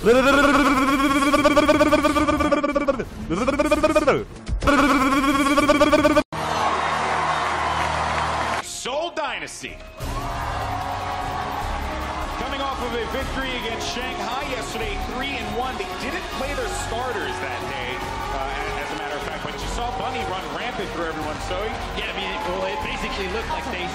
Seoul Dynasty. Coming off of a victory against Shanghai yesterday, 3-1. They didn't play their starters that day, as a matter of fact, but you saw Bunny run rampant for everyone, so yeah, I mean, well, it basically looked like they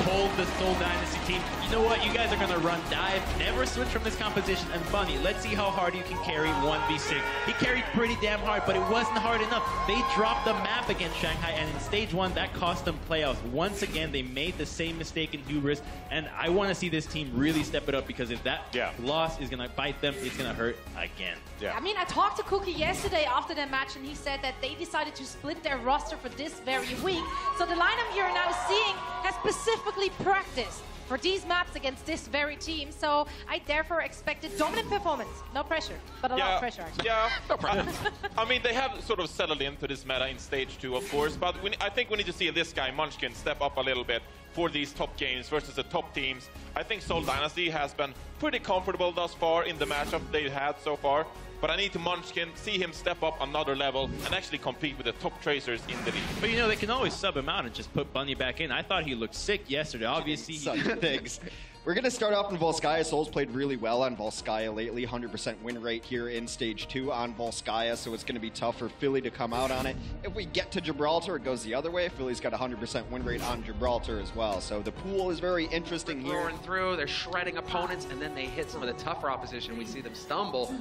told the Seoul Dynasty team, you know what, you guys are going to run dive, never switch from this composition, and Bunny, let's see how hard you can carry 1v6. He carried pretty damn hard, but it wasn't hard enough. They dropped the map against Shanghai, and in stage 1, that cost them playoffs. Once again, they made the same mistake in hubris, and I want to see this team really step it up, because if that loss is going to bite them, it's going to hurt again. Yeah. I mean, I talked to Cookie yesterday after their match, and he said that they decided to split their roster for this very week. So the lineup you're now seeing has specifically practiced for these maps against this very team. So I therefore expected dominant performance. No pressure, but a lot of pressure, actually. Yeah, no problem. I mean, they have sort of settled into this meta in stage 2, of course, but I think we need to see this guy, Munchkin, step up a little bit for these top games versus the top teams. I think Seoul Dynasty has been pretty comfortable thus far in the matchup they've had so far. But I need to Munchkin, see him step up another level and actually compete with the top tracers in the league. But you know, they can always sub him out and just put Bunny back in. I thought he looked sick yesterday. Obviously, such things. We're going to start off in Volskaya. Soul's played really well on Volskaya lately. 100% win rate here in stage 2 on Volskaya, so it's going to be tough for Philly to come out on it. If we get to Gibraltar, it goes the other way. Philly's got 100% win rate on Gibraltar as well, so the pool is very interesting here. Roaring through, they're shredding opponents, and then they hit some of the tougher opposition. We see them stumble.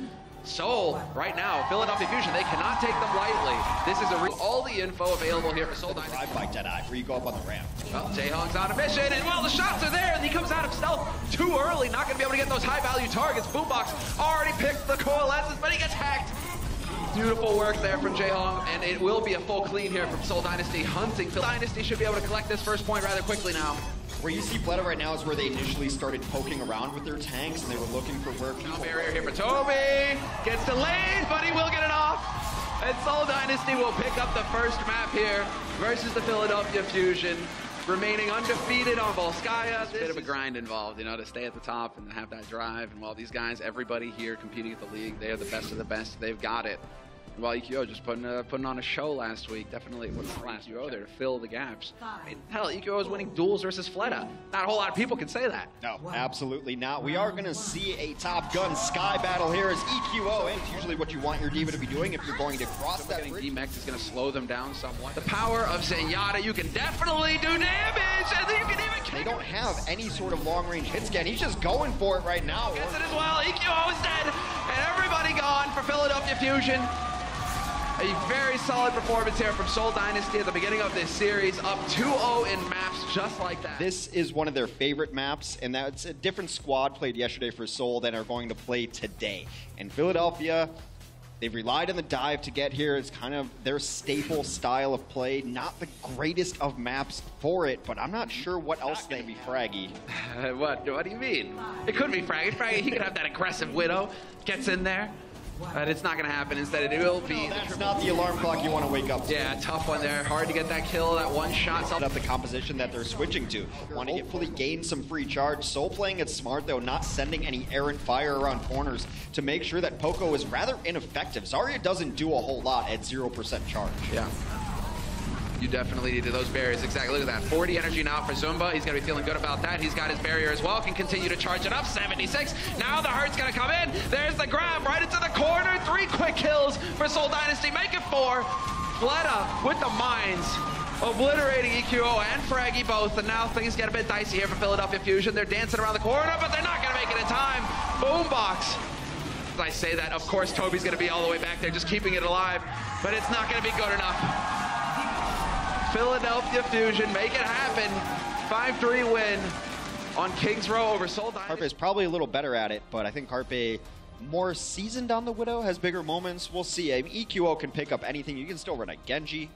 Seoul, right now, Philadelphia Fusion, they cannot take them lightly. This is all the info available here for Seoul Dynasty. Drive by Deadeye, where you go up on the ramp. Well, Jaehong's on a mission, and well, the shots are there, and he comes out of stealth too early, not gonna be able to get those high-value targets. Boombox already picked the coalescence, but he gets hacked. Beautiful work there from Jaehong, and it will be a full clean here from Seoul Dynasty, hunting. Seoul Dynasty should be able to collect this first point rather quickly now. Where you see Fleta right now is where they initially started poking around with their tanks, and they were looking for where people... No barrier here for Toby. Gets delayed, but he will get it off. And Seoul Dynasty will pick up the first map here versus the Philadelphia Fusion, remaining undefeated on Volskaya. There's a bit of a grind involved, you know, to stay at the top and have that drive. And while these guys, everybody here competing at the league, they are the best of the best. They've got it. While EQO just putting on a show last week, definitely what's the last EQO there to fill the gaps. I mean, hell, EQO is winning duels versus Fleta. Not a whole lot of people can say that. No, absolutely not. We are going to see a Top Gun Sky battle here as EQO, and it's usually what you want your diva to be doing if you're going to cross that bridge. D-Mex is going to slow them down somewhat. The power of Zenyatta, you can definitely do damage, and you can even... They don't have any sort of long-range hit scan. He's just going for it right now. Gets it as well. EQO is dead, and everybody gone for Philadelphia Fusion. A very solid performance here from Seoul Dynasty at the beginning of this series, up 2-0 in maps just like that. This is one of their favorite maps, and that's a different squad played yesterday for Seoul than are going to play today. And Philadelphia, they've relied on the dive to get here. It's kind of their staple style of play. Not the greatest of maps for it, but I'm not sure what else they be fraggy. What do you mean? It could be fraggy. He could have that aggressive Widow, gets in there. But it's not going to happen. Instead, it will be... That's not the alarm clock you want to wake up to. Yeah, tough one there. Hard to get that kill, that one shot. Up the composition that they're switching to. Want to hopefully gain some free charge. Soul playing it smart, though, not sending any errant fire around corners to make sure that Poco is rather ineffective. Zarya doesn't do a whole lot at 0% charge. Yeah. You definitely needed those barriers. Exactly. Look at that. 40 energy now for Zumba. He's going to be feeling good about that. He's got his barrier as well. Can continue to charge it up. 76. Now the hurt's going to come in. There's the grab right into the corner. 3 quick kills for Seoul Dynasty. Make it 4. Fleta with the mines. Obliterating EQO and Fraggy both. And now things get a bit dicey here for Philadelphia Fusion. They're dancing around the corner, but they're not going to make it in time. Boombox. As I say that, of course, Toby's going to be all the way back there just keeping it alive. But it's not going to be good enough. Philadelphia Fusion make it happen. 5-3 win on Kings Row over Seoul Dynasty. Carpe is probably a little better at it, but I think Carpe, more seasoned on the Widow, has bigger moments. We'll see. I mean, EQO can pick up anything. You can still run a Genji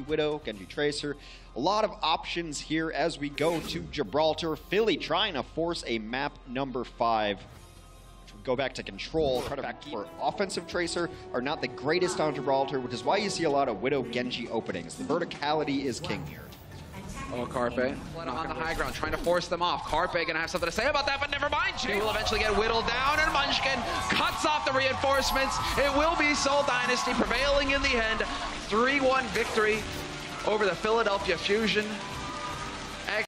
Widow, Genji Tracer. A lot of options here as we go to Gibraltar. Philly trying to force a map number 5. Go back to control. Back for offensive Tracer are not the greatest on Gibraltar, which is why you see a lot of Widow Genji openings. The verticality is king here. Oh, Carpe on the high ground, trying to force them off. Carpe gonna have something to say about that, but never mind. She will eventually get whittled down, and Munchkin cuts off the reinforcements. It will be Seoul Dynasty prevailing in the end. 3-1 victory over the Philadelphia Fusion.